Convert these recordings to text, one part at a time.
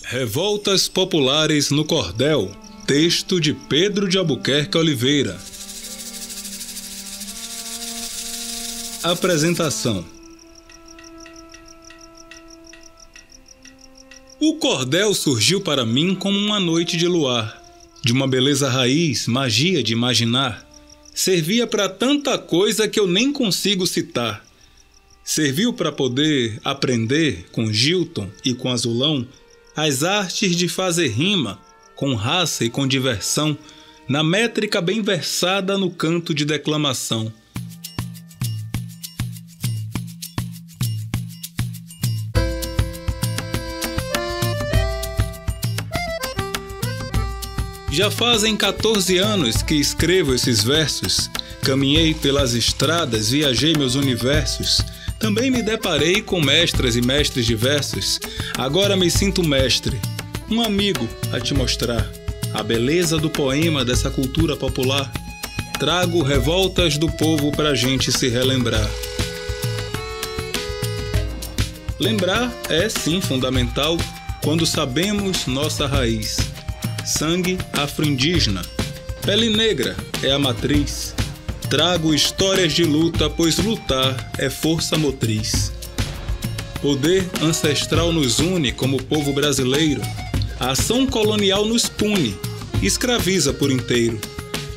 Revoltas Populares no Cordel, texto de Pedro de Albuquerque Oliveira. Apresentação. O cordel surgiu para mim como uma noite de luar, de uma beleza raiz, magia de imaginar. Servia para tanta coisa que eu nem consigo citar. Serviu para poder aprender com Gilton e com Azulão as artes de fazer rima, com raça e com diversão, na métrica bem versada no canto de declamação. Já fazem 14 anos que escrevo esses versos. Caminhei pelas estradas, viajei meus universos. Também me deparei com mestras e mestres diversos. Agora me sinto mestre, um amigo a te mostrar a beleza do poema dessa cultura popular. Trago revoltas do povo pra gente se relembrar. Lembrar é sim fundamental quando sabemos nossa raiz. Sangue afro-indígena, pele negra é a matriz. Trago histórias de luta, pois lutar é força motriz. Poder ancestral nos une como povo brasileiro. A ação colonial nos pune, escraviza por inteiro.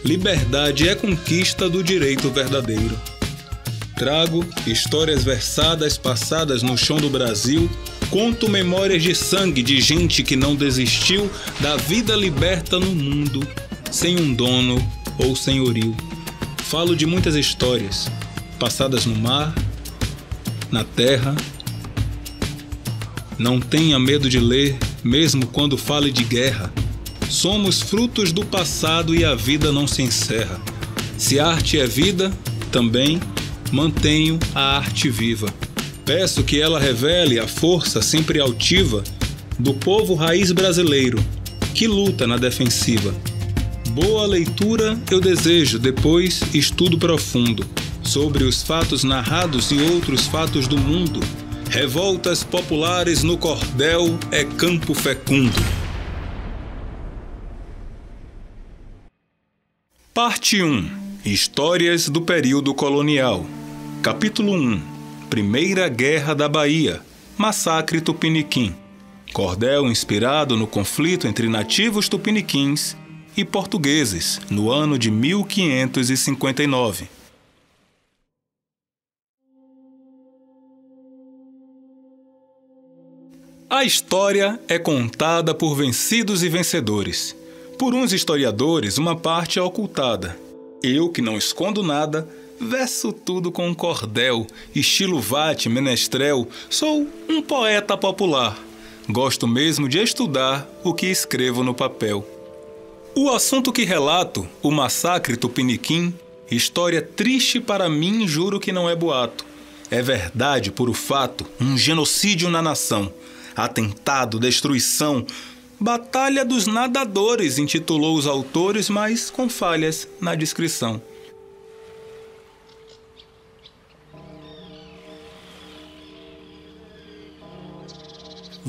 Liberdade é conquista do direito verdadeiro. Trago histórias versadas, passadas no chão do Brasil. Conto memórias de sangue de gente que não desistiu da vida liberta no mundo, sem um dono ou senhorio. Falo de muitas histórias, passadas no mar, na terra. Não tenha medo de ler, mesmo quando fale de guerra. Somos frutos do passado e a vida não se encerra. Se arte é vida, também mantenho a arte viva. Peço que ela revele a força sempre altiva do povo raiz brasileiro, que luta na defensiva. Boa leitura eu desejo, depois estudo profundo sobre os fatos narrados e outros fatos do mundo. Revoltas populares no cordel é campo fecundo. Parte 1. Histórias do período colonial. Capítulo 1. Primeira Guerra da Bahia. Massacre Tupiniquim. Cordel inspirado no conflito entre nativos tupiniquins e portugueses, no ano de 1559. A história é contada por vencidos e vencedores. Por uns historiadores, uma parte é ocultada. Eu, que não escondo nada, verso tudo com um cordel, estilo vate, menestrel, sou um poeta popular. Gosto mesmo de estudar o que escrevo no papel. O assunto que relato, o massacre Tupiniquim, história triste para mim, juro que não é boato. É verdade, puro fato, um genocídio na nação. Atentado, destruição, Batalha dos Nadadores, intitulou os autores, mas com falhas na descrição.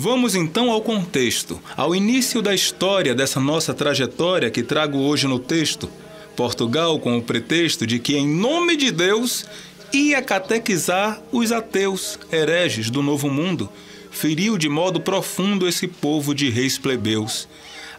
Vamos então ao contexto, ao início da história dessa nossa trajetória que trago hoje no texto. Portugal, com o pretexto de que, em nome de Deus, ia catequizar os ateus, hereges do Novo Mundo, feriu de modo profundo esse povo de reis plebeus.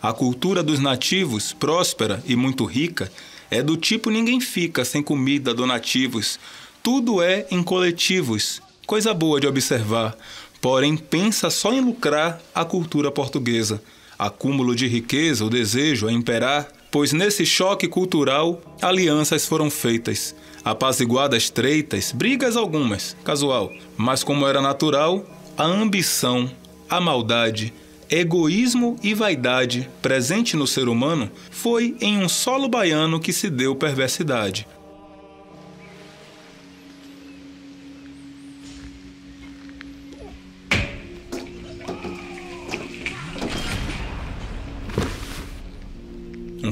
A cultura dos nativos, próspera e muito rica, é do tipo ninguém fica sem comida, donativos. Tudo é em coletivos, coisa boa de observar. Porém, pensa só em lucrar a cultura portuguesa. Acúmulo de riqueza, o desejo a imperar, pois nesse choque cultural, alianças foram feitas. Apaziguadas treitas, brigas algumas, casual. Mas como era natural, a ambição, a maldade, egoísmo e vaidade presente no ser humano foi em um solo baiano que se deu perversidade.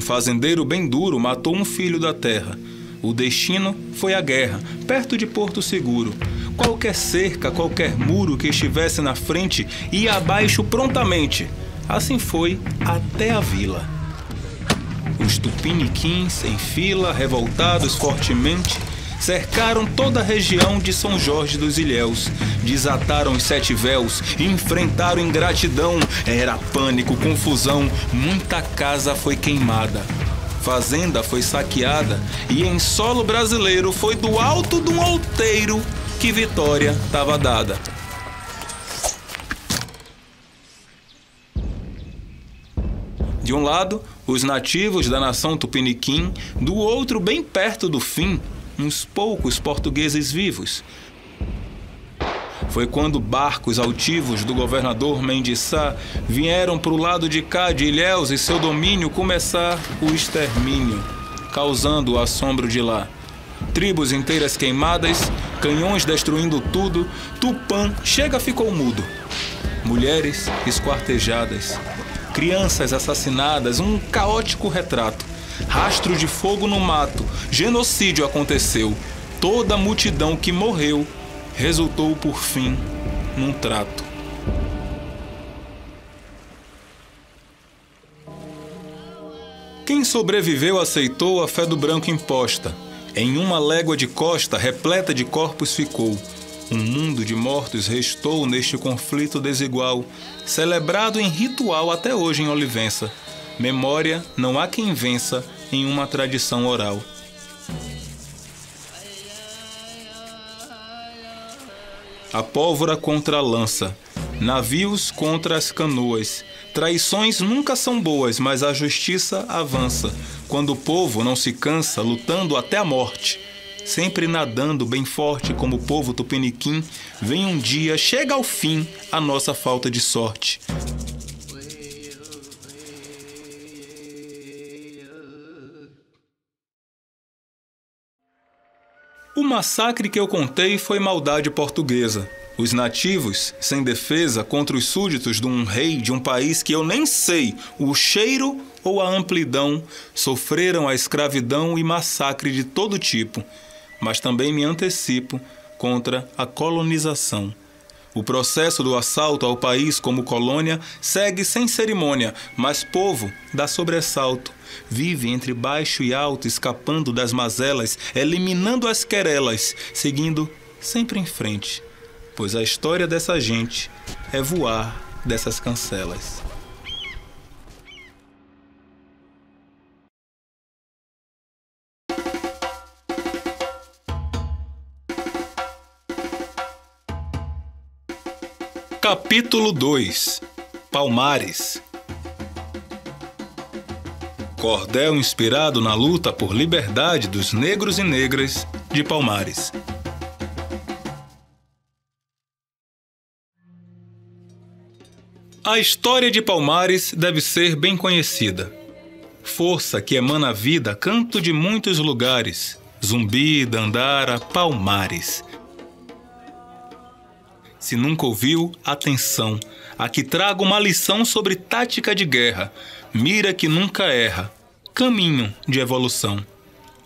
Um fazendeiro bem duro matou um filho da terra. O destino foi a guerra, perto de Porto Seguro. Qualquer cerca, qualquer muro que estivesse na frente ia abaixo prontamente. Assim foi até a vila. Os tupiniquins, em fila, revoltados fortemente, cercaram toda a região de São Jorge dos Ilhéus, desataram os 7 véus e enfrentaram ingratidão. Era pânico, confusão, muita casa foi queimada, fazenda foi saqueada e em solo brasileiro foi do alto de um outeiro que vitória estava dada. De um lado, os nativos da nação tupiniquim, do outro, bem perto do fim, uns poucos portugueses vivos. Foi quando barcos altivos do governador Mendiçá vieram para o lado de cá de Ilhéus e seu domínio começar o extermínio, causando o assombro de lá. Tribos inteiras queimadas, canhões destruindo tudo, Tupã ficou mudo. Mulheres esquartejadas, crianças assassinadas, um caótico retrato. Rastro de fogo no mato, genocídio aconteceu. Toda a multidão que morreu resultou, por fim, num trato. Quem sobreviveu aceitou a fé do branco imposta. Em uma légua de costa, repleta de corpos ficou. Um mundo de mortos restou neste conflito desigual, celebrado em ritual até hoje em Olivença. Memória não há quem vença em uma tradição oral. A pólvora contra a lança, navios contra as canoas. Traições nunca são boas, mas a justiça avança. Quando o povo não se cansa, lutando até a morte, sempre nadando bem forte como o povo tupiniquim, vem um dia, chega ao fim a nossa falta de sorte. O massacre que eu contei foi maldade portuguesa. Os nativos, sem defesa contra os súditos de um rei de um país que eu nem sei o cheiro ou a amplidão, sofreram a escravidão e massacre de todo tipo. Mas também me antecipo contra a colonização. O processo do assalto ao país como colônia segue sem cerimônia, mas povo dá sobressalto. Vive entre baixo e alto, escapando das mazelas, eliminando as querelas, seguindo sempre em frente. Pois a história dessa gente é voar dessas cancelas. Capítulo 2. Palmares. Cordel inspirado na luta por liberdade dos negros e negras de Palmares. A história de Palmares deve ser bem conhecida. Força que emana vida, canto de muitos lugares. Zumbi, Dandara, Palmares. Se nunca ouviu, atenção. Aqui trago uma lição sobre tática de guerra. Mira que nunca erra. Caminho de evolução.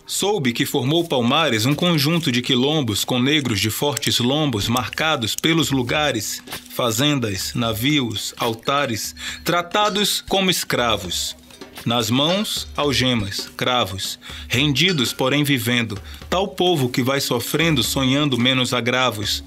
Soube que formou Palmares um conjunto de quilombos com negros de fortes lombos marcados pelos lugares, fazendas, navios, altares, tratados como escravos. Nas mãos, algemas, cravos, rendidos porém vivendo, tal povo que vai sofrendo sonhando menos agravos.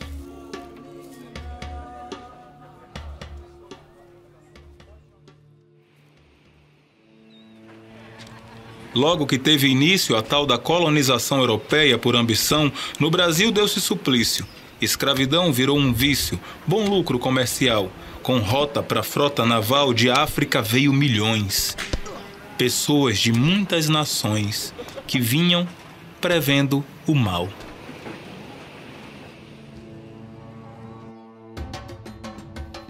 Logo que teve início a tal da colonização europeia por ambição, no Brasil deu-se suplício. Escravidão virou um vício, bom lucro comercial. Com rota para a frota naval de África veio milhões. Pessoas de muitas nações que vinham prevendo o mal.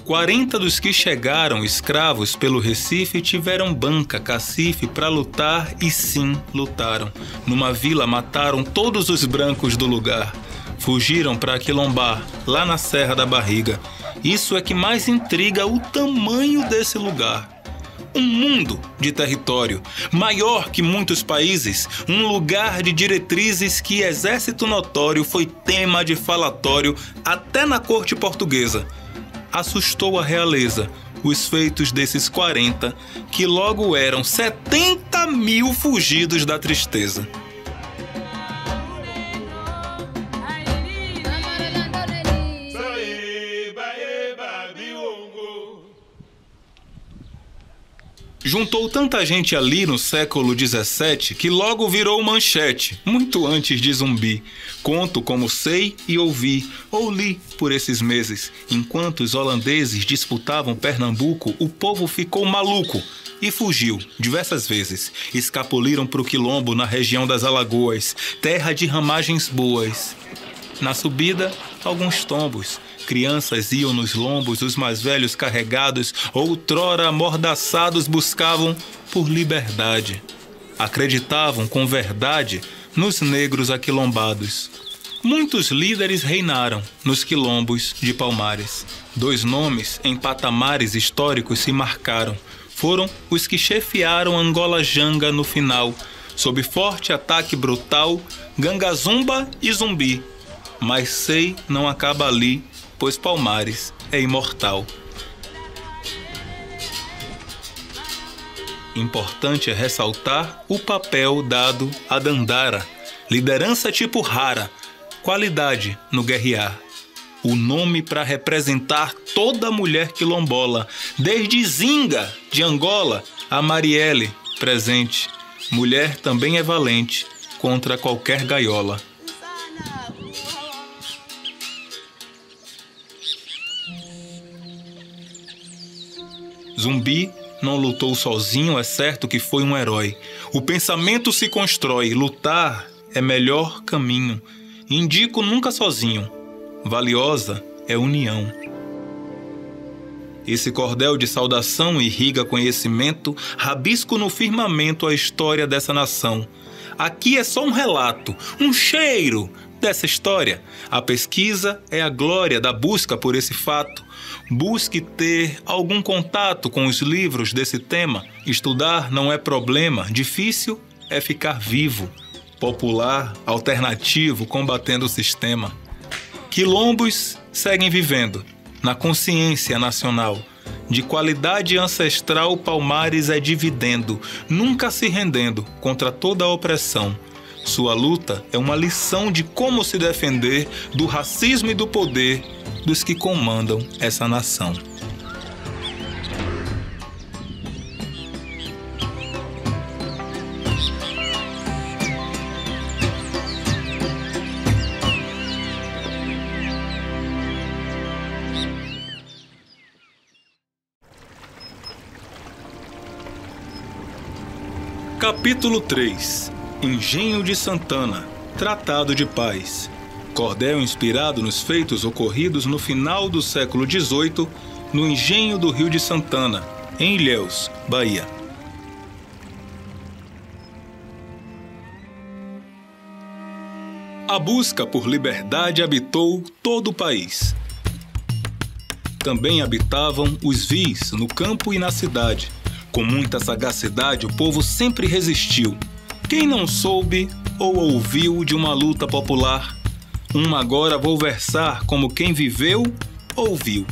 Quarenta dos que chegaram escravos pelo Recife tiveram banca, cacife para lutar e sim lutaram. Numa vila mataram todos os brancos do lugar. Fugiram para Quilombar, lá na Serra da Barriga. Isso é que mais intriga o tamanho desse lugar. Um mundo de território, maior que muitos países, um lugar de diretrizes que exército notório foi tema de falatório até na corte portuguesa. Assustou a realeza, os feitos desses 40, que logo eram 70 mil fugidos da tristeza. Juntou tanta gente ali no século XVII que logo virou manchete, muito antes de Zumbi. Conto como sei e ouvi, ou li por esses meses. Enquanto os holandeses disputavam Pernambuco, o povo ficou maluco e fugiu diversas vezes. Escapuliram para o Quilombo na região das Alagoas, terra de ramagens boas. Na subida, alguns tombos. Crianças iam nos lombos, os mais velhos carregados, outrora amordaçados, buscavam por liberdade. Acreditavam com verdade nos negros aquilombados. Muitos líderes reinaram nos quilombos de Palmares. 2 nomes em patamares históricos se marcaram. Foram os que chefiaram Angola Janga no final, sob forte ataque brutal, Gangazumba e Zumbi. Mas sei não acaba ali, pois Palmares é imortal. Importante é ressaltar o papel dado a Dandara, liderança tipo rara, qualidade no guerrear. O nome para representar toda mulher quilombola, desde Zinga, de Angola, a Marielle, presente. Mulher também é valente contra qualquer gaiola. Zumbi não lutou sozinho, é certo que foi um herói. O pensamento se constrói, lutar é melhor caminho. Indico nunca sozinho, valiosa é união. Esse cordel de saudação irriga conhecimento, rabisco no firmamento a história dessa nação. Aqui é só um relato, um cheiro dessa história. A pesquisa é a glória da busca por esse fato. Busque ter algum contato com os livros desse tema. Estudar não é problema, difícil é ficar vivo. Popular, alternativo, combatendo o sistema. Quilombos seguem vivendo na consciência nacional. De qualidade ancestral, Palmares é dividendo, nunca se rendendo contra toda a opressão. Sua luta é uma lição de como se defender do racismo e do poder dos que comandam essa nação. Capítulo 3. Engenho de Santana, Tratado de Paz. Cordel inspirado nos feitos ocorridos no final do século XVIII, no engenho do Rio de Santana, em Ilhéus, Bahia. A busca por liberdade habitou todo o país. Também habitavam os vis no campo e na cidade. Com muita sagacidade, o povo sempre resistiu. Quem não soube ou ouviu de uma luta popular, agora vou versar como quem viveu, ouviu.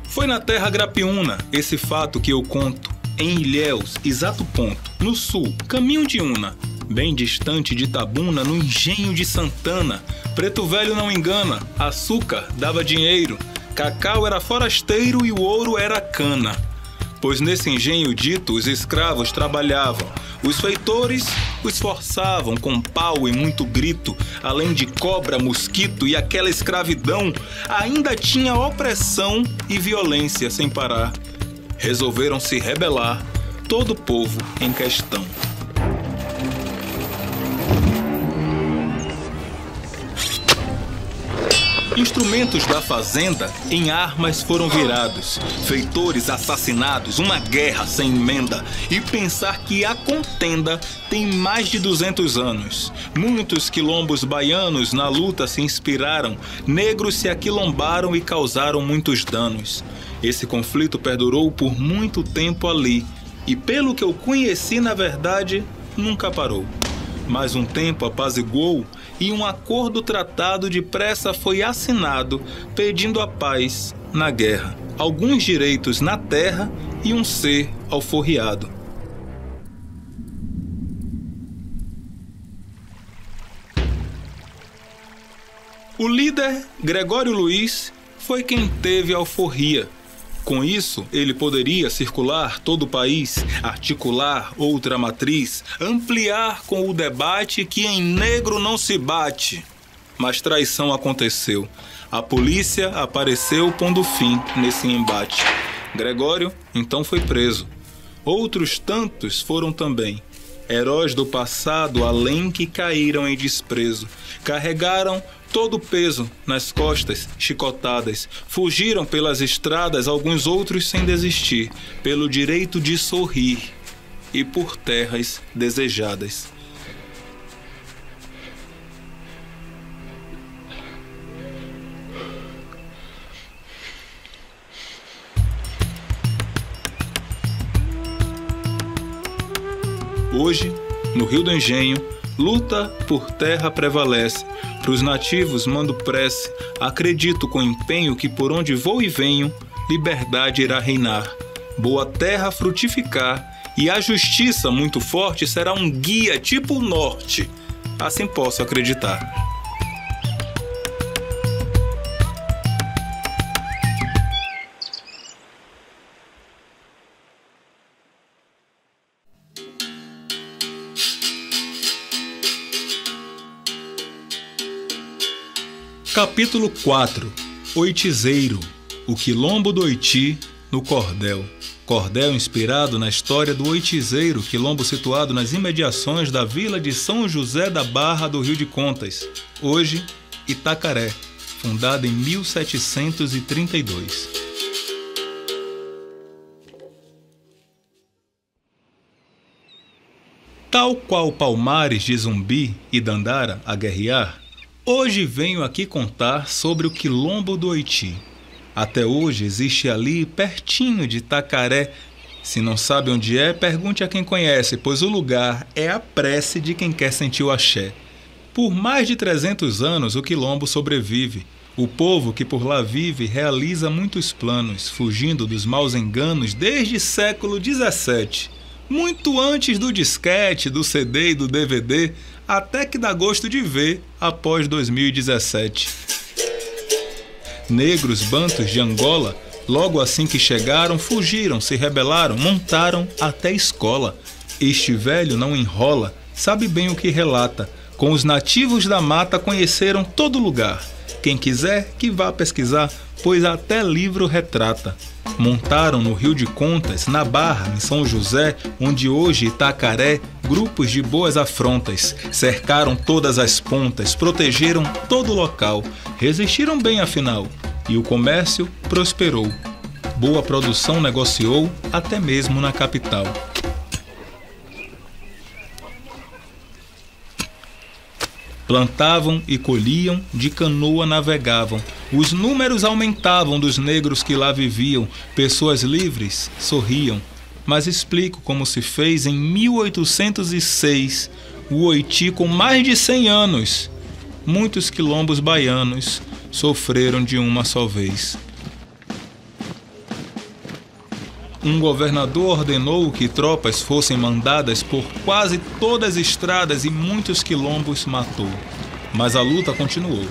Foi na terra grapiúna esse fato que eu conto, em Ilhéus, exato ponto, no sul, caminho de Una, bem distante de Itabuna, no engenho de Santana. Preto velho não engana, açúcar dava dinheiro, cacau era forasteiro e o ouro era cana. Pois nesse engenho dito os escravos trabalhavam, os feitores os forçavam com pau e muito grito, além de cobra, mosquito e aquela escravidão, ainda tinha opressão e violência sem parar. Resolveram se rebelar, todo o povo em questão. Instrumentos da fazenda em armas foram virados, feitores assassinados, uma guerra sem emenda. E pensar que a contenda tem mais de 200 anos. Muitos quilombos baianos na luta se inspiraram, negros se aquilombaram e causaram muitos danos. Esse conflito perdurou por muito tempo ali, e pelo que eu conheci, na verdade, nunca parou. Mas um tempo apaziguou e um acordo tratado depressa foi assinado, pedindo a paz na guerra, alguns direitos na terra e um ser alforriado. O líder, Gregório Luiz, foi quem teve a alforria. Com isso, ele poderia circular todo o país, articular outra matriz, ampliar com o debate que em negro não se bate. Mas traição aconteceu. A polícia apareceu pondo fim nesse embate. Gregório, então, foi preso. Outros tantos foram também. Heróis do passado além que caíram em desprezo. Carregaram todo o peso nas costas, chicotadas. Fugiram pelas estradas, alguns outros sem desistir, pelo direito de sorrir e por terras desejadas. Hoje, no Rio do Engenho, luta por terra prevalece. Para os nativos mando prece. Acredito com empenho que por onde vou e venho, liberdade irá reinar. Boa terra frutificar e a justiça muito forte será um guia tipo o norte. Assim posso acreditar. Capítulo 4. Oitizeiro. O quilombo do Oiti no Cordel. Cordel inspirado na história do Oitizeiro, quilombo situado nas imediações da vila de São José da Barra do Rio de Contas, hoje Itacaré, fundada em 1732. Tal qual Palmares de Zumbi e Dandara a guerrear, hoje venho aqui contar sobre o quilombo do Oiti. Até hoje existe ali, pertinho de Itacaré. Se não sabe onde é, pergunte a quem conhece, pois o lugar é a prece de quem quer sentir o axé. Por mais de 300 anos o quilombo sobrevive. O povo que por lá vive realiza muitos planos, fugindo dos maus enganos desde século XVII. Muito antes do disquete, do CD e do DVD, até que dá gosto de ver após 2017. Negros bantos de Angola, logo assim que chegaram, fugiram, se rebelaram, montaram até escola. Este velho não enrola, sabe bem o que relata. Com os nativos da mata conheceram todo lugar. Quem quiser que vá pesquisar, pois até livro retrata. Montaram no Rio de Contas, na Barra, em São José, onde hoje Itacaré, grupos de boas afrontas. Cercaram todas as pontas, protegeram todo o local. Resistiram bem afinal, e o comércio prosperou. Boa produção negociou, até mesmo na capital. Plantavam e colhiam, de canoa navegavam. Os números aumentavam dos negros que lá viviam. Pessoas livres sorriam. Mas explico como se fez em 1806, o Oiti com mais de 100 anos. Muitos quilombos baianos sofreram de uma só vez. Um governador ordenou que tropas fossem mandadas por quase todas as estradas e muitos quilombos matou. Mas a luta continuou.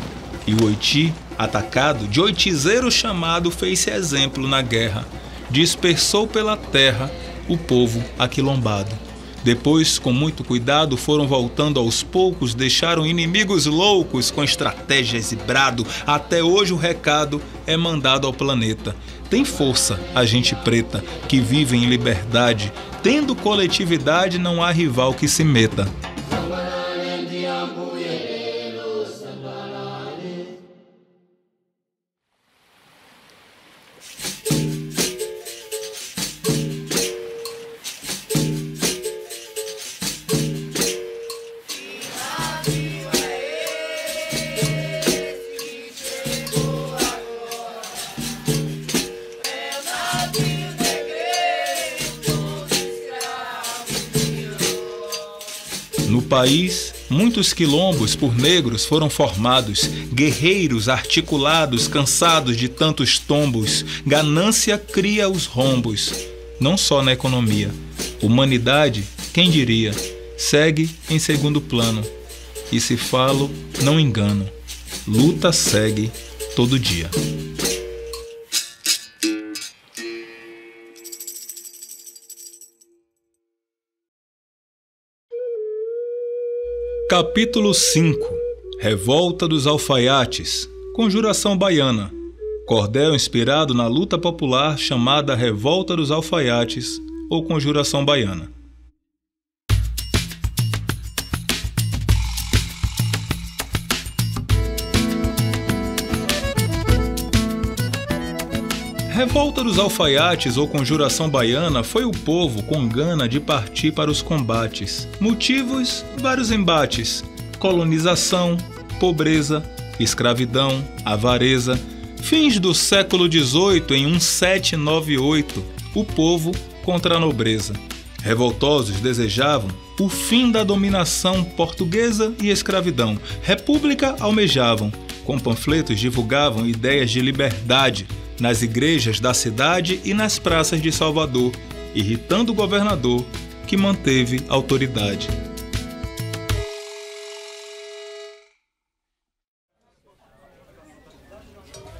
E o Oiti, atacado, de oitizeiro chamado, fez-se exemplo na guerra. Dispersou pela terra o povo aquilombado. Depois, com muito cuidado, foram voltando aos poucos, deixaram inimigos loucos com estratégias e brado. Até hoje o recado é mandado ao planeta. Tem força a gente preta que vive em liberdade. Tendo coletividade, não há rival que se meta. No país, Muitos quilombos por negros foram formados, guerreiros articulados, cansados de tantos tombos. Ganância cria os rombos, não só na economia. Humanidade, quem diria, segue em segundo plano. E se falo, não engano, luta segue todo dia. Capítulo 5. Revolta dos Alfaiates. Conjuração baiana. Cordel inspirado na luta popular chamada Revolta dos Alfaiates ou Conjuração baiana. Revolta dos Alfaiates ou Conjuração baiana foi o povo com gana de partir para os combates. Motivos: vários embates. Colonização, pobreza, escravidão, avareza. Fins do século XVIII, em 1798, o povo contra a nobreza. Revoltosos desejavam o fim da dominação portuguesa e escravidão. República almejavam. Com panfletos divulgavam ideias de liberdade nas igrejas da cidade e nas praças de Salvador, irritando o governador, que manteve autoridade.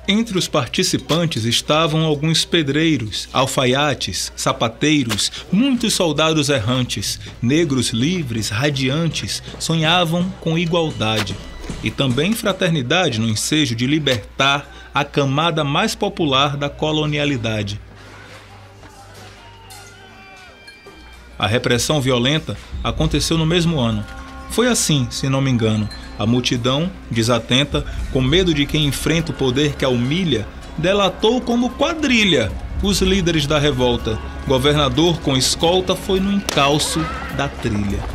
Entre os participantes estavam alguns pedreiros, alfaiates, sapateiros, muitos soldados errantes, negros livres, radiantes, sonhavam com igualdade e também fraternidade no ensejo de libertar a camada mais popular da colonialidade. A repressão violenta aconteceu no mesmo ano. Foi assim, se não me engano. A multidão, desatenta, com medo de quem enfrenta o poder que a humilha, delatou como quadrilha os líderes da revolta. Governador com escolta foi no encalço da trilha.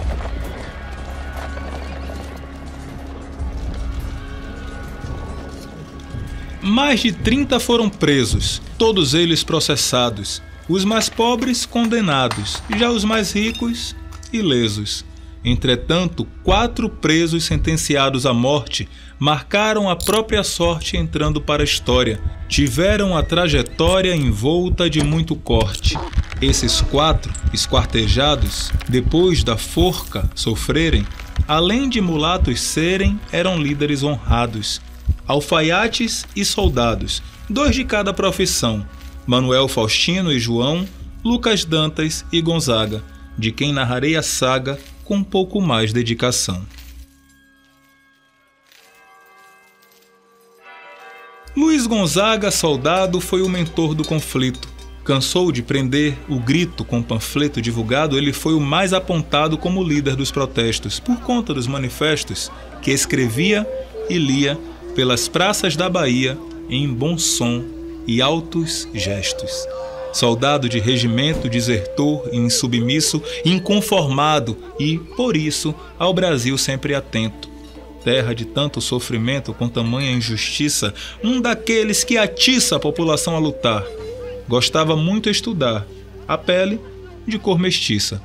Mais de 30 foram presos, todos eles processados. Os mais pobres condenados, já os mais ricos ilesos. Entretanto, 4 presos sentenciados à morte marcaram a própria sorte entrando para a história. Tiveram a trajetória envolta de muito corte. Esses 4, esquartejados, depois da forca sofrerem, além de mulatos serem, eram líderes honrados. Alfaiates e soldados, 2 de cada profissão. Manuel Faustino e João, Lucas Dantas e Gonzaga, de quem narrarei a saga com um pouco mais dedicação. Luiz Gonzaga, soldado, foi o mentor do conflito. Cansou de prender o grito com panfleto divulgado, ele foi o mais apontado como líder dos protestos, por conta dos manifestos que escrevia e lia pelas praças da Bahia em bom som e altos gestos. Soldado de regimento, desertor, insubmisso, inconformado e, por isso, ao Brasil sempre atento. Terra de tanto sofrimento com tamanha injustiça, um daqueles que atiça a população a lutar. Gostava muito estudar, a pele de cor mestiça.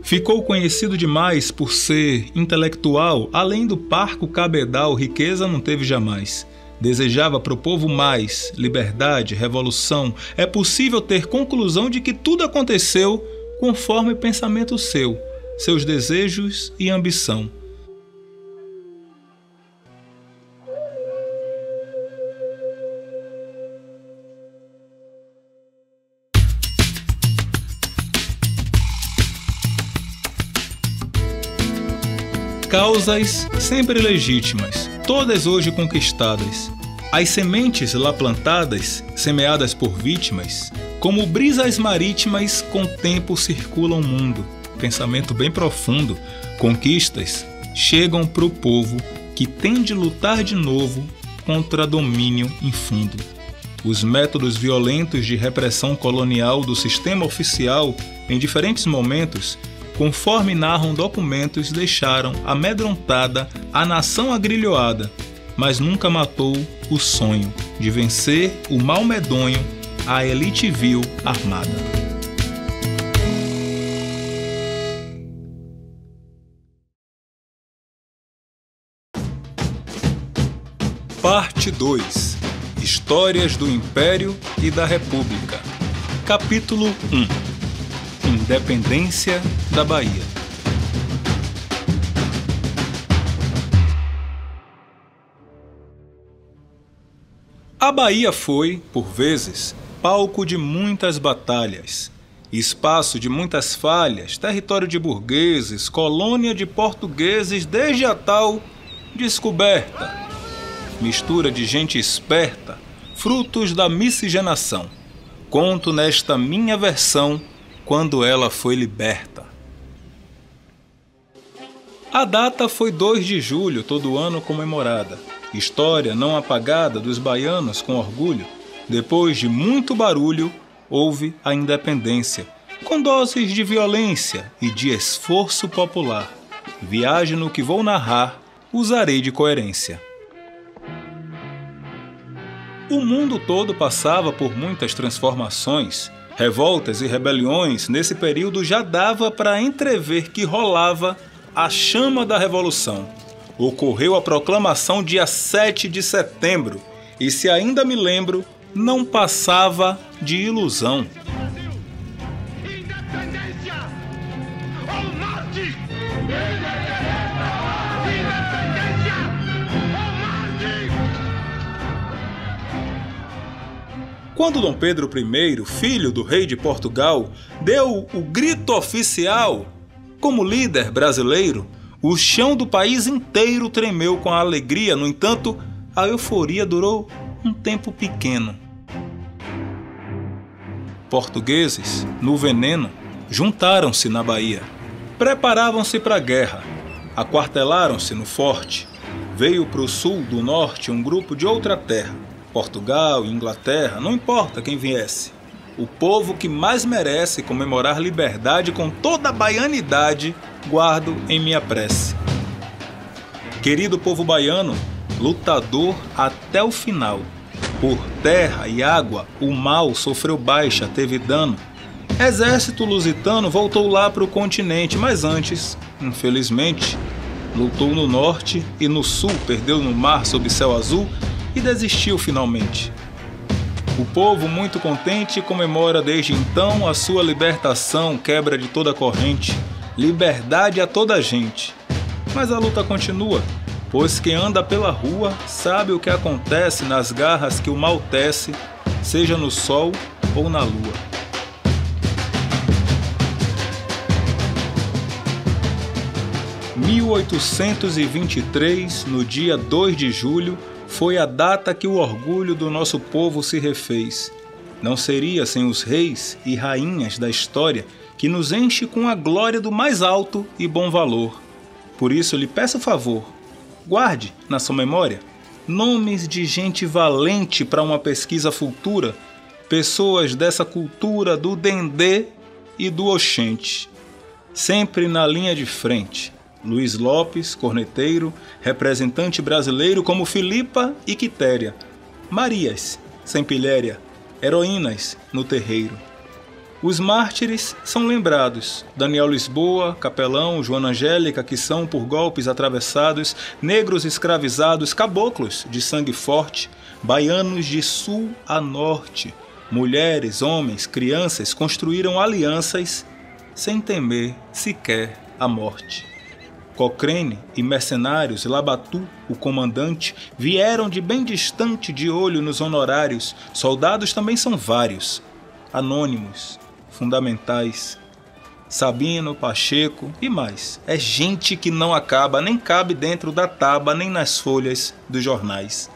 Ficou conhecido demais por ser intelectual, além do parco cabedal, riqueza não teve jamais. Desejava pro povo mais liberdade, revolução. É possível ter conclusão de que tudo aconteceu conforme pensamento seu, seus desejos e ambição. Causas sempre legítimas, todas hoje conquistadas. As sementes lá plantadas, semeadas por vítimas, como brisas marítimas com tempo circulam o mundo. Pensamento bem profundo. Conquistas chegam pro povo que tem de lutar de novo contra domínio infundo. Os métodos violentos de repressão colonial do sistema oficial, em diferentes momentos, conforme narram documentos, deixaram amedrontada a nação agrilhoada, mas nunca matou o sonho de vencer o mal medonho, a elite vil armada. Parte 2. Histórias do Império e da República. Capítulo 1. Independência da Bahia. A Bahia foi, por vezes, palco de muitas batalhas, espaço de muitas falhas, território de burgueses, colônia de portugueses desde a tal descoberta. Mistura de gente esperta, frutos da miscigenação. Conto nesta minha versão, quando ela foi liberta. A data foi 2 de julho, todo ano comemorada. História não apagada dos baianos com orgulho. Depois de muito barulho, houve a independência, com doses de violência e de esforço popular. Viagem no que vou narrar, usarei de coerência. O mundo todo passava por muitas transformações, revoltas e rebeliões. Nesse período já dava para entrever que rolava a chama da Revolução. Ocorreu a proclamação dia 7 de setembro, e se ainda me lembro, não passava de ilusão. Independência ao norte! Independência ao norte! Quando Dom Pedro I, filho do rei de Portugal, deu o grito oficial como líder brasileiro, o chão do país inteiro tremeu com a alegria. No entanto, a euforia durou um tempo pequeno. Portugueses, no veneno, juntaram-se na Bahia. Preparavam-se para a guerra. Aquartelaram-se no forte. Veio para o sul do norte um grupo de outra terra. Portugal, Inglaterra, não importa quem viesse. O povo que mais merece comemorar liberdade com toda a baianidade, guardo em minha prece. Querido povo baiano, lutador até o final. Por terra e água, o mal sofreu baixa, teve dano. Exército lusitano voltou lá para o continente, mas antes, infelizmente, lutou no norte e no sul, perdeu no mar sob céu azul e desistiu finalmente. O povo, muito contente, comemora desde então a sua libertação, quebra de toda corrente, liberdade a toda gente. Mas a luta continua, pois quem anda pela rua sabe o que acontece nas garras que o mal tece, seja no sol ou na lua. Em 1823, no dia 2 de julho, foi a data que o orgulho do nosso povo se refez. Não seria sem os reis e rainhas da história que nos enche com a glória do mais alto e bom valor. Por isso lhe peço favor, guarde na sua memória nomes de gente valente para uma pesquisa futura, pessoas dessa cultura do dendê e do oxente, sempre na linha de frente. Luiz Lopes, corneteiro, representante brasileiro como Filipa e Quitéria, Marias, sem pilhéria, heroínas no terreiro. Os mártires são lembrados, Daniel Lisboa, Capelão, Joana Angélica, que são por golpes atravessados, negros escravizados, caboclos de sangue forte, baianos de sul a norte, mulheres, homens, crianças construíram alianças sem temer sequer a morte. Cochrane e mercenários, Labatu, o comandante, vieram de bem distante de olho nos honorários. Soldados também são vários, anônimos, fundamentais. Sabino, Pacheco e mais. É gente que não acaba, nem cabe dentro da taba, nem nas folhas dos jornais.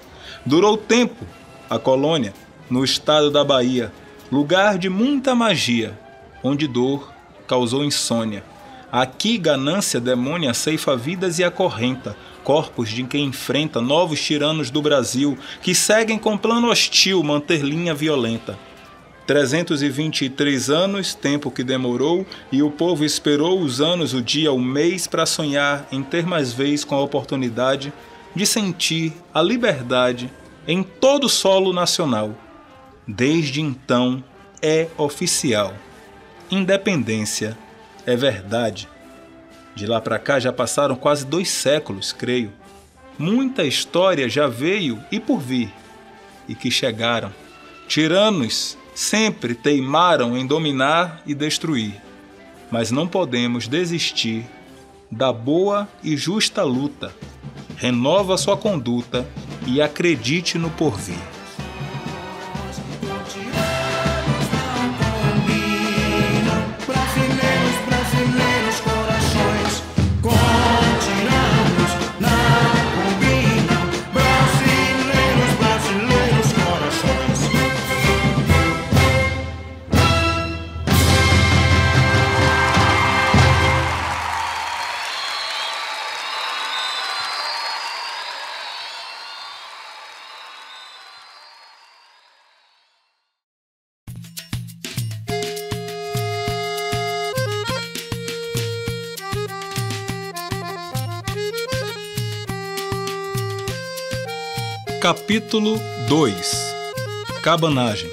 Durou tempo a colônia no estado da Bahia, lugar de muita magia, onde dor causou insônia. Aqui ganância demônia ceifa vidas e acorrenta corpos de quem enfrenta novos tiranos do Brasil que seguem com plano hostil manter linha violenta. 323 anos, tempo que demorou, e o povo esperou os anos, o dia, o mês para sonhar em ter mais vez com a oportunidade de sentir a liberdade em todo o solo nacional. Desde então é oficial. Independência é verdade. De lá para cá já passaram quase 2 séculos, creio. muita história já veio e por vir, e que chegaram. Tiranos sempre teimaram em dominar e destruir, mas não podemos desistir da boa e justa luta. Renova sua conduta e acredite no porvir. Capítulo 2 – Cabanagem.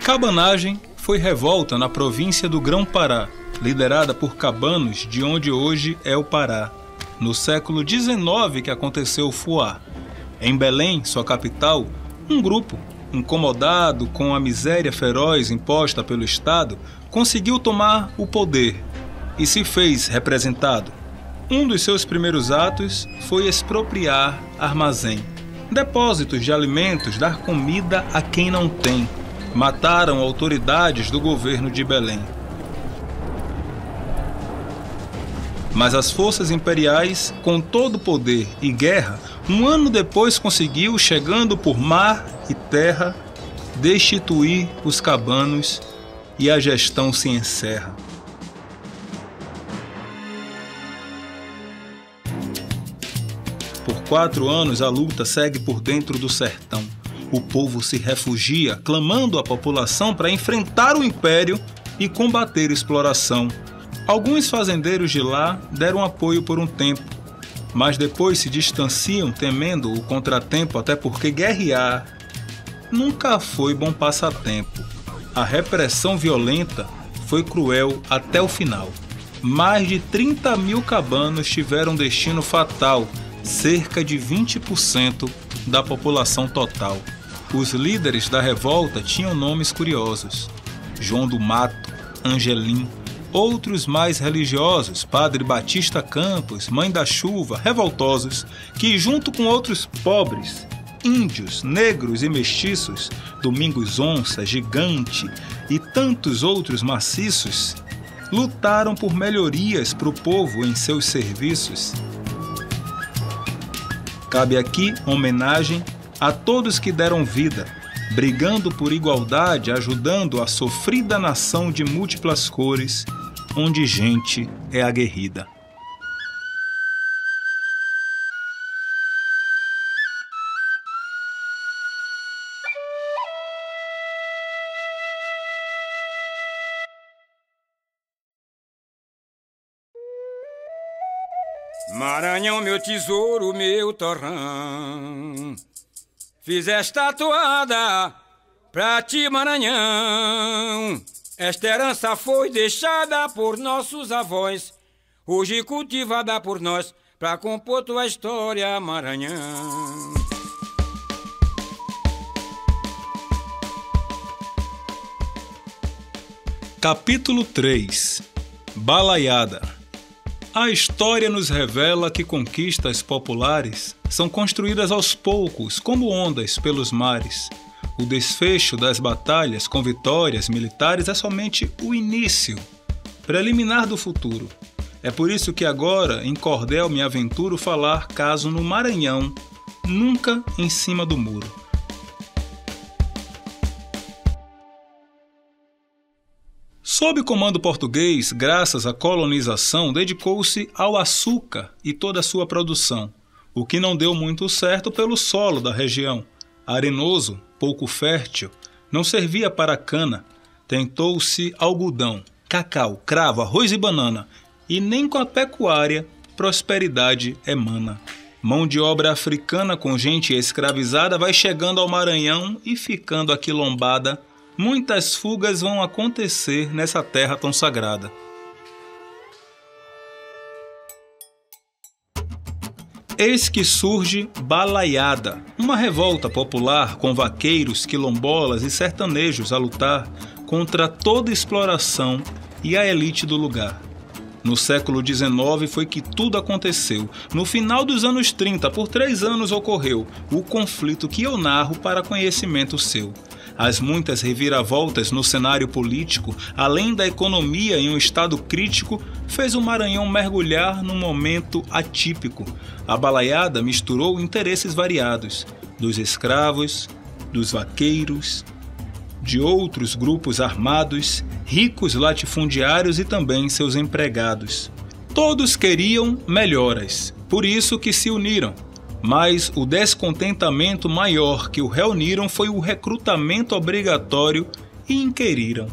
Cabanagem foi revolta na província do Grão-Pará, liderada por cabanos de onde hoje é o Pará. No século XIX que aconteceu o Fuá. Em Belém, sua capital, um grupo, incomodado com a miséria feroz imposta pelo Estado, conseguiu tomar o poder e se fez representado. Um dos seus primeiros atos foi expropriar armazém, depósitos de alimentos, dar comida a quem não tem. Mataram autoridades do governo de Belém. Mas as forças imperiais, com todo o poder e guerra, um ano depois conseguiu, chegando por mar e terra, destituir os cabanos e a gestão se encerra. Por 4 anos a luta segue por dentro do sertão. O povo se refugia, clamando à população para enfrentar o império e combater a exploração. Alguns fazendeiros de lá deram apoio por um tempo, mas depois se distanciam temendo o contratempo, até porque guerrear nunca foi bom passatempo. A repressão violenta foi cruel até o final. Mais de 30 mil cabanos tiveram destino fatal, cerca de 20% da população total. Os líderes da revolta tinham nomes curiosos: João do Mato, Angelim, outros mais religiosos, Padre Batista Campos, Mãe da Chuva, revoltosos, que junto com outros pobres, índios, negros e mestiços, Domingos Onça, Gigante e tantos outros maciços, lutaram por melhorias para o povo em seus serviços. Cabe aqui homenagem a todos que deram vida, brigando por igualdade, ajudando a sofrida nação de múltiplas cores, onde gente é aguerrida. Maranhão, meu tesouro, meu torrão, fiz esta toada pra ti, Maranhão. Esta herança foi deixada por nossos avós, hoje cultivada por nós pra compor tua história, Maranhão. Capítulo 3 – Balaiada. A história nos revela que conquistas populares são construídas aos poucos, como ondas pelos mares. O desfecho das batalhas com vitórias militares é somente o início, preliminar do futuro. É por isso que agora, em cordel, me aventuro falar caso no Maranhão, nunca em cima do muro. Sob comando português, graças à colonização, dedicou-se ao açúcar e toda a sua produção, o que não deu muito certo pelo solo da região. Arenoso, pouco fértil, não servia para cana. Tentou-se algodão, cacau, cravo, arroz e banana, e nem com a pecuária prosperidade emana. Mão de obra africana com gente escravizada vai chegando ao Maranhão e ficando aquilombada muitas fugas vão acontecer nessa terra tão sagrada. Eis que surge Balaiada, uma revolta popular com vaqueiros, quilombolas e sertanejos a lutar contra toda exploração e a elite do lugar. No século XIX foi que tudo aconteceu. No final dos anos 30, por 3 anos ocorreu o conflito que eu narro para conhecimento seu. As muitas reviravoltas no cenário político, além da economia em um estado crítico, fez o Maranhão mergulhar num momento atípico. A balaiada misturou interesses variados, dos escravos, dos vaqueiros, de outros grupos armados, ricos latifundiários e também seus empregados. Todos queriam melhoras, por isso que se uniram. Mas o descontentamento maior que o reuniram foi o recrutamento obrigatório e inquiriram: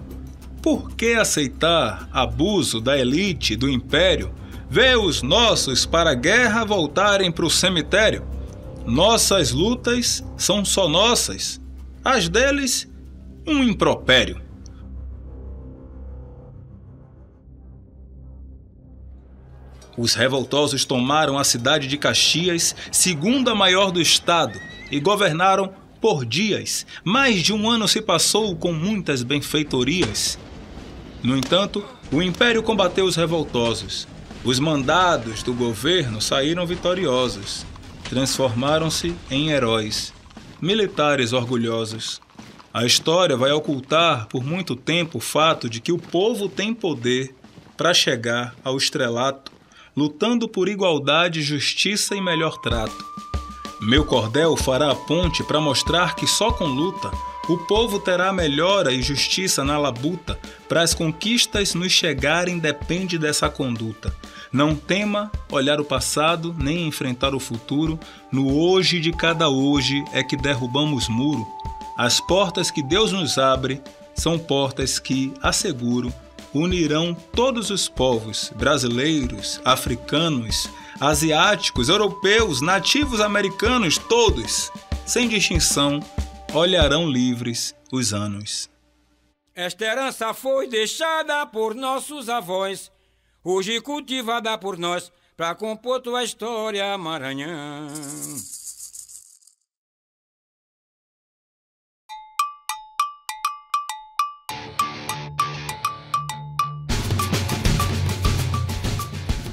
por que aceitar abuso da elite do império? Ver os nossos para a guerra voltarem para o cemitério? Nossas lutas são só nossas, as deles um impropério. Os revoltosos tomaram a cidade de Caxias, segunda maior do estado, e governaram por dias. Mais de 1 ano se passou com muitas benfeitorias. No entanto, o império combateu os revoltosos. Os mandados do governo saíram vitoriosos. Transformaram-se em heróis, militares orgulhosos. A história vai ocultar por muito tempo o fato de que o povo tem poder para chegar ao estrelato, lutando por igualdade, justiça e melhor trato. Meu cordel fará a ponte para mostrar que só com luta o povo terá melhora e justiça na labuta. Para as conquistas nos chegarem depende dessa conduta. Não tema olhar o passado, nem enfrentar o futuro. No hoje de cada hoje é que derrubamos muro. As portas que Deus nos abre são portas que, asseguro, unirão todos os povos, brasileiros, africanos, asiáticos, europeus, nativos americanos, todos, sem distinção, olharão livres os anos. Esta herança foi deixada por nossos avós, hoje cultivada por nós, para compor tua história, Maranhão.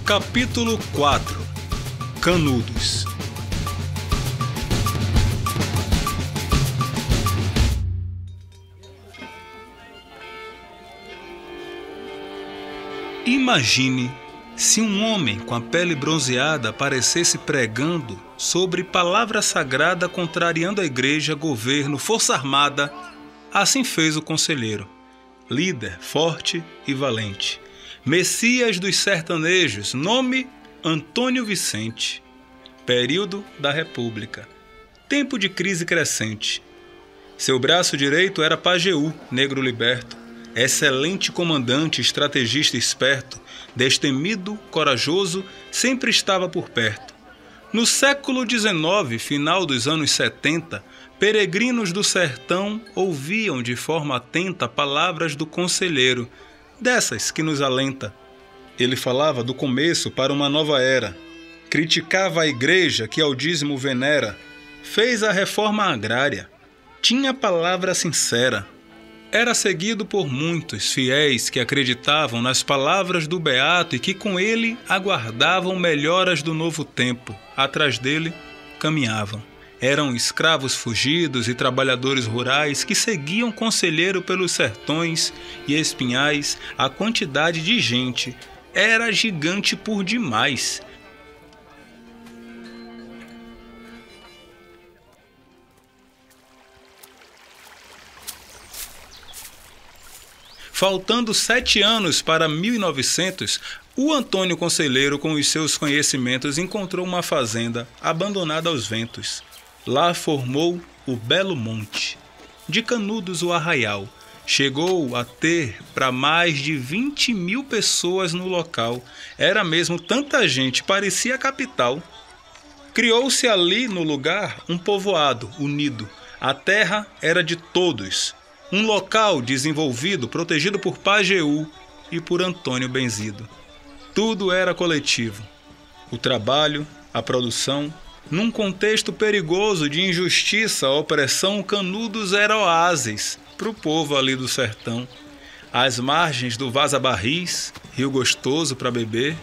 Capítulo 4 – Canudos. Imagine se um homem com a pele bronzeada aparecesse pregando sobre palavra sagrada contrariando a igreja, governo, força armada. Assim fez o conselheiro, líder forte e valente. Messias dos sertanejos, nome Antônio Vicente. Período da República. Tempo de crise crescente. Seu braço direito era Pajeú, negro liberto. Excelente comandante, estrategista esperto. Destemido, corajoso, sempre estava por perto. No século XIX, final dos anos 70, peregrinos do sertão ouviam de forma atenta palavras do conselheiro, dessas que nos alenta. Ele falava do começo para uma nova era. Criticava a igreja que ao dízimo venera. Fez a reforma agrária. Tinha palavra sincera. Era seguido por muitos fiéis que acreditavam nas palavras do beato e que com ele aguardavam melhoras do novo tempo. Atrás dele caminhavam. Eram escravos fugidos e trabalhadores rurais que seguiam conselheiro pelos sertões e espinhais. A quantidade de gente era gigante por demais. Faltando 7 anos para 1900, o Antônio Conselheiro, com os seus conhecimentos, encontrou uma fazenda abandonada aos ventos. Lá formou o Belo Monte. De Canudos o Arraial. Chegou a ter para mais de 20.000 pessoas no local. Era mesmo tanta gente, parecia a capital. Criou-se ali no lugar um povoado unido. A terra era de todos. Um local desenvolvido, protegido por Pajeú e por Antônio Benzido. Tudo era coletivo. O trabalho, a produção, num contexto perigoso de injustiça, opressão, Canudos era oásis para o povo ali do sertão. Às margens do Vaza Barris, rio gostoso para beber,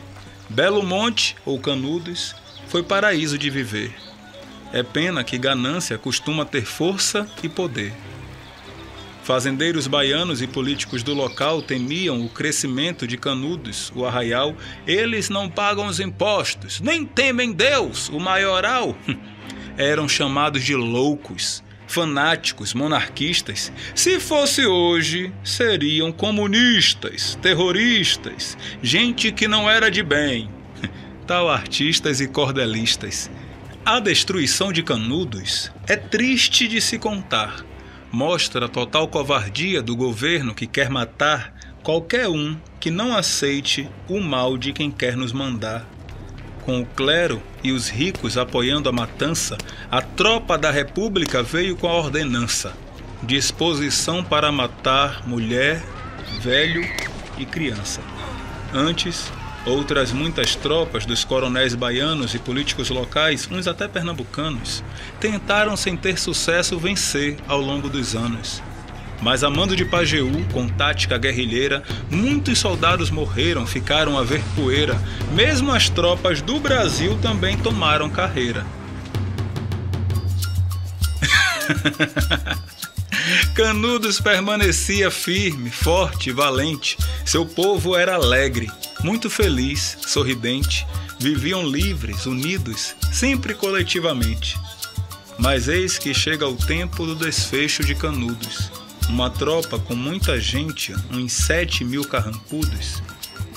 Belo Monte ou Canudos foi paraíso de viver. É pena que ganância costuma ter força e poder. Fazendeiros baianos e políticos do local temiam o crescimento de Canudos, o arraial. Eles não pagam os impostos, nem temem Deus, o maioral. Eram chamados de loucos, fanáticos, monarquistas. Se fosse hoje, seriam comunistas, terroristas, gente que não era de bem. Tal artistas e cordelistas. A destruição de Canudos é triste de se contar. Mostra a total covardia do governo que quer matar qualquer um que não aceite o mal de quem quer nos mandar. Com o clero e os ricos apoiando a matança, a tropa da República veio com a ordenança: disposição para matar mulher, velho e criança. Antes, outras muitas tropas dos coronéis baianos e políticos locais, uns até pernambucanos, tentaram sem ter sucesso vencer ao longo dos anos. Mas a mando de Pajeú, com tática guerrilheira, muitos soldados morreram, ficaram a ver poeira. Mesmo as tropas do Brasil também tomaram carreira. Canudos permanecia firme, forte, valente. Seu povo era alegre, muito feliz, sorridente. Viviam livres, unidos, sempre coletivamente. Mas eis que chega o tempo do desfecho de Canudos. Uma tropa com muita gente, uns 7.000 carrancudos,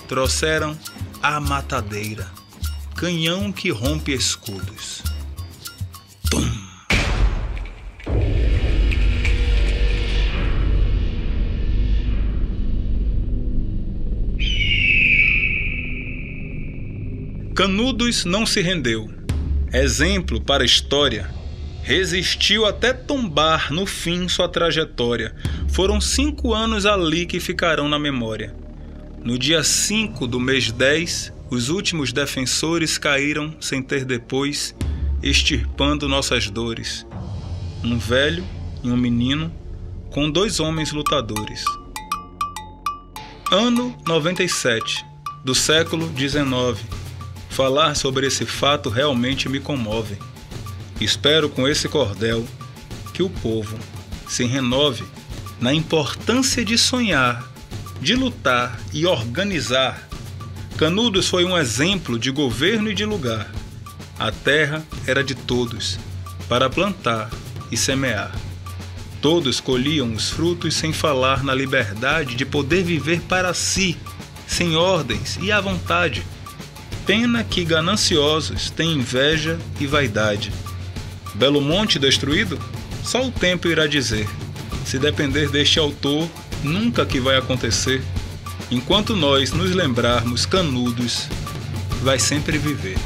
trouxeram a matadeira, canhão que rompe escudos. Tum! Canudos não se rendeu. Exemplo para a história. Resistiu até tombar no fim sua trajetória. Foram 5 anos ali que ficarão na memória. No dia 5 do mês 10, os últimos defensores caíram sem ter depois, extirpando nossas dores. Um velho e um menino, com 2 homens lutadores. Ano 97, do século XIX. Falar sobre esse fato realmente me comove. Espero com esse cordel que o povo se renove na importância de sonhar, de lutar e organizar. Canudos foi um exemplo de governo e de lugar. A terra era de todos, para plantar e semear. Todos colhiam os frutos sem falar na liberdade de poder viver para si, sem ordens e à vontade. Pena que gananciosos têm inveja e vaidade. Belo Monte destruído? Só o tempo irá dizer. Se depender deste autor, nunca que vai acontecer. Enquanto nós nos lembrarmos, Canudos vai sempre viver.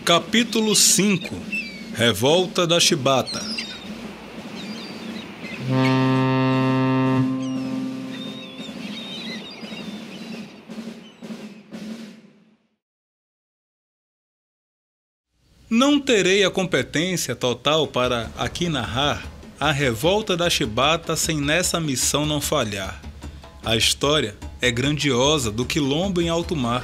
Capítulo 5. Revolta da Chibata. Não terei a competência total para aqui narrar a revolta da Chibata sem nessa missão não falhar. A história é grandiosa do quilombo em alto mar.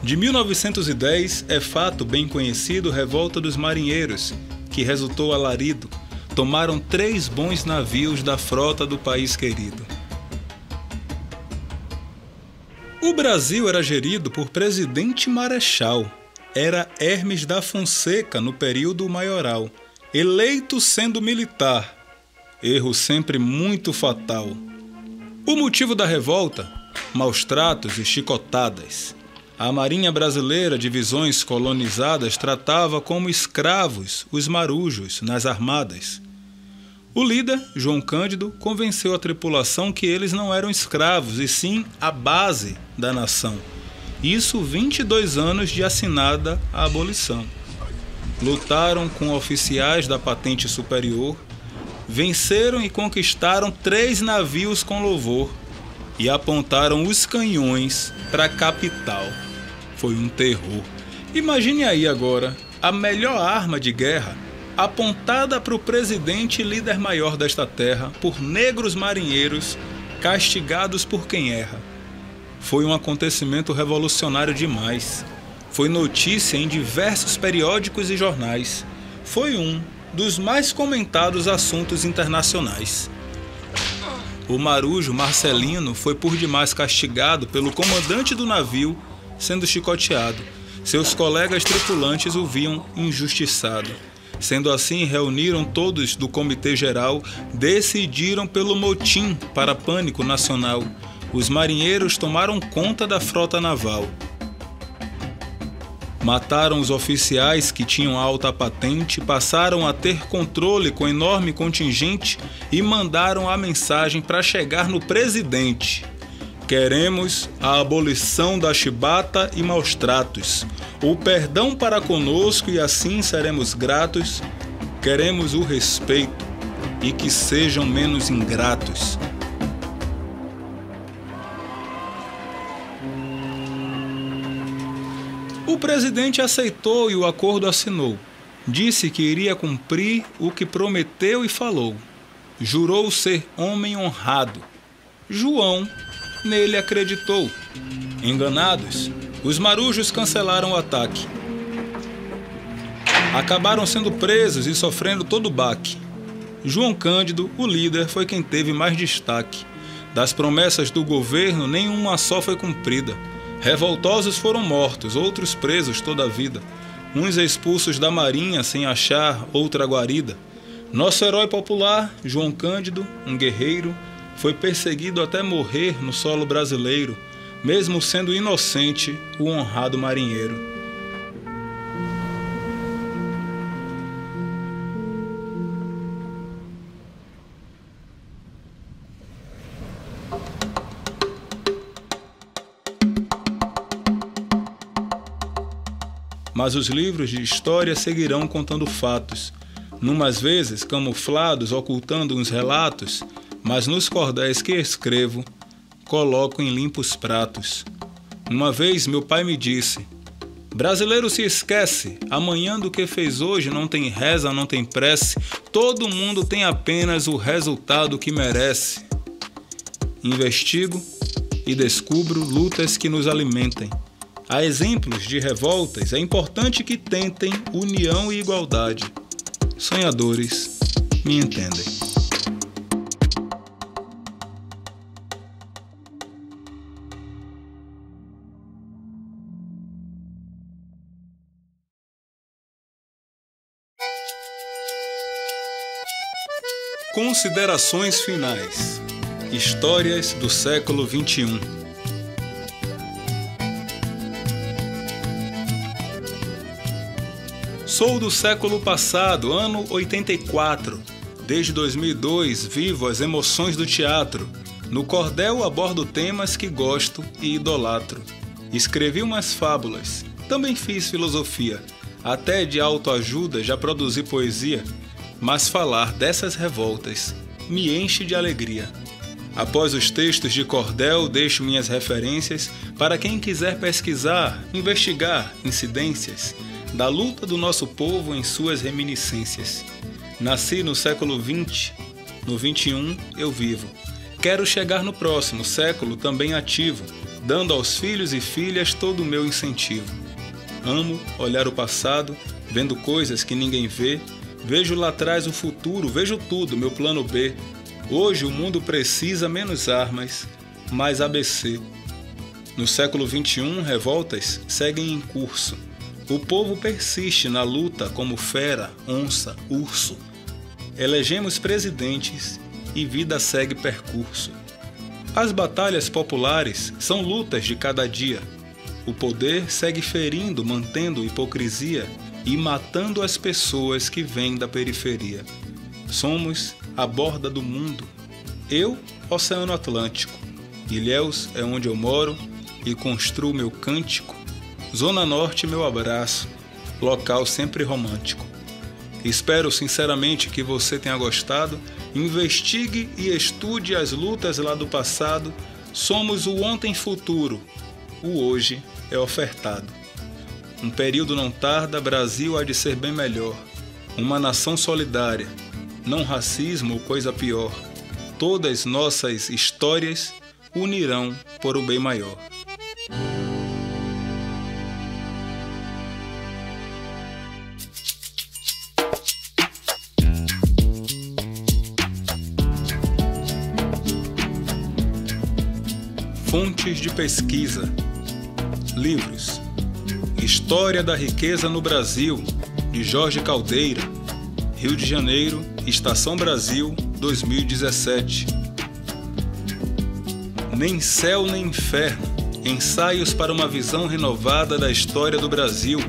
De 1910 é fato bem conhecido revolta dos marinheiros, que resultou alarido. Tomaram 3 bons navios da frota do país querido. O Brasil era gerido por presidente marechal. Era Hermes da Fonseca no período maioral, eleito sendo militar. Erro sempre muito fatal. O motivo da revolta? Maus tratos e chicotadas. A marinha brasileira de visões colonizadas tratava como escravos os marujos nas armadas. O líder, João Cândido, convenceu a tripulação que eles não eram escravos, e sim a base da nação. Isso 22 anos de assinada a abolição. Lutaram com oficiais da patente superior, venceram e conquistaram 3 navios com louvor e apontaram os canhões para a capital. Foi um terror. Imagine aí agora a melhor arma de guerra apontada para o presidente e líder maior desta terra por negros marinheiros castigados por quem erra. Foi um acontecimento revolucionário demais. Foi notícia em diversos periódicos e jornais. Foi um dos mais comentados assuntos internacionais. O marujo Marcelino foi por demais castigado pelo comandante do navio, sendo chicoteado. Seus colegas tripulantes o viam injustiçado. Sendo assim, reuniram todos do Comitê Geral, decidiram pelo motim para pânico nacional. Os marinheiros tomaram conta da frota naval. Mataram os oficiais que tinham alta patente, passaram a ter controle com enorme contingente e mandaram a mensagem para chegar no presidente. Queremos a abolição da chibata e maus tratos, o perdão para conosco e assim seremos gratos. Queremos o respeito e que sejam menos ingratos. O presidente aceitou e o acordo assinou. Disse que iria cumprir o que prometeu e falou. Jurou ser homem honrado. João nele acreditou. Enganados, os marujos cancelaram o ataque. Acabaram sendo presos e sofrendo todo o baque. João Cândido, o líder, foi quem teve mais destaque. Das promessas do governo, nenhuma só foi cumprida. Revoltosos foram mortos, outros presos toda a vida. Uns expulsos da marinha sem achar outra guarida. Nosso herói popular, João Cândido, um guerreiro, foi perseguido até morrer no solo brasileiro, mesmo sendo inocente o honrado marinheiro. Mas os livros de história seguirão contando fatos, numas vezes camuflados, ocultando uns relatos, mas nos cordéis que escrevo, coloco em limpos pratos. Uma vez meu pai me disse: brasileiro se esquece, amanhã do que fez hoje não tem reza, não tem prece, todo mundo tem apenas o resultado que merece. Investigo e descubro lutas que nos alimentem. Há exemplos de revoltas, é importante que tentem união e igualdade. Sonhadores me entendem. Considerações finais. Histórias do século XXI. Sou do século passado, ano 84. Desde 2002 vivo as emoções do teatro. No cordel abordo temas que gosto e idolatro. Escrevi umas fábulas, também fiz filosofia. Até de autoajuda já produzi poesia. Mas falar dessas revoltas me enche de alegria. Após os textos de cordel, deixo minhas referências para quem quiser pesquisar, investigar incidências da luta do nosso povo em suas reminiscências. Nasci no século XX, no XXI eu vivo. Quero chegar no próximo século também ativo, dando aos filhos e filhas todo o meu incentivo. Amo olhar o passado, vendo coisas que ninguém vê. Vejo lá atrás o futuro, vejo tudo, meu plano B. Hoje o mundo precisa menos armas, mais ABC. No século XXI, revoltas seguem em curso. O povo persiste na luta como fera, onça, urso. Elegemos presidentes e vida segue percurso. As batalhas populares são lutas de cada dia. O poder segue ferindo, mantendo hipocrisia e matando as pessoas que vêm da periferia. Somos a borda do mundo. Eu, Oceano Atlântico. Ilhéus é onde eu moro. e construo meu cântico, Zona Norte meu abraço, local sempre romântico. Espero sinceramente que você tenha gostado, investigue e estude as lutas lá do passado, somos o ontem futuro, o hoje é ofertado. Um período não tarda, Brasil há de ser bem melhor, uma nação solidária, não racismo ou coisa pior, todas nossas histórias unirão por um bem maior. Fontes de pesquisa. Livros: História da Riqueza no Brasil, de Jorge Caldeira, Rio de Janeiro, Estação Brasil, 2017. Nem Céu nem Inferno, Ensaios para uma Visão Renovada da História do Brasil,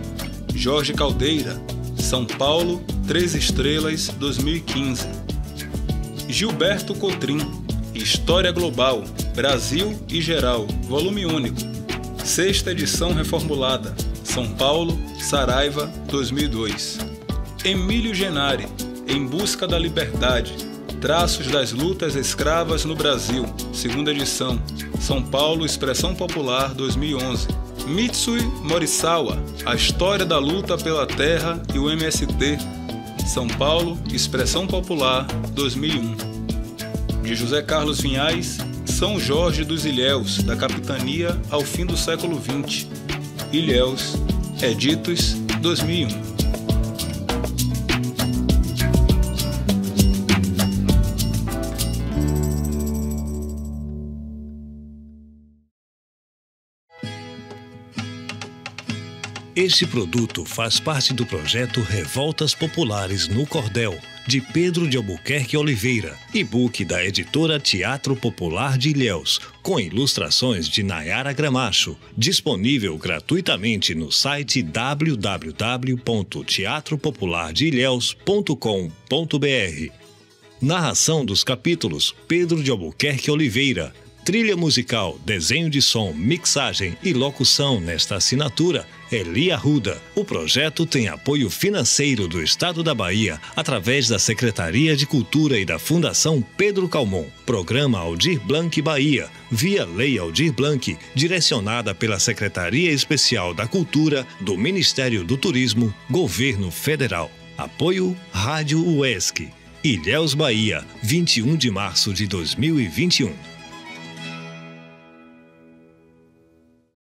Jorge Caldeira, São Paulo, 3 estrelas, 2015. Gilberto Cotrim, História Global, Brasil e Geral, volume único, 6ª edição reformulada, São Paulo, Saraiva, 2002. Emílio Genari, Em Busca da Liberdade, Traços das Lutas Escravas no Brasil, 2ª edição, São Paulo, Expressão Popular, 2011. Mitsui Morisawa, A História da Luta pela Terra e o MST, São Paulo, Expressão Popular, 2001. De José Carlos Vinhais, São Jorge dos Ilhéus, da Capitania ao fim do século XX, Ilhéus, Editos, 2001. Este produto faz parte do projeto Revoltas Populares no Cordel, de Pedro de Albuquerque Oliveira, e-book da editora Teatro Popular de Ilhéus, com ilustrações de Nayara Gramacho, disponível gratuitamente no site www.teatropopulardeilhéus.com.br. Narração dos capítulos: Pedro de Albuquerque Oliveira. Trilha musical, desenho de som, mixagem e locução nesta assinatura, Eli Arruda. O projeto tem apoio financeiro do Estado da Bahia através da Secretaria de Cultura e da Fundação Pedro Calmon. Programa Aldir Blanc Bahia, via Lei Aldir Blanc, direcionada pela Secretaria Especial da Cultura do Ministério do Turismo, Governo Federal. Apoio Rádio UESC. Ilhéus, Bahia, 21 de março de 2021.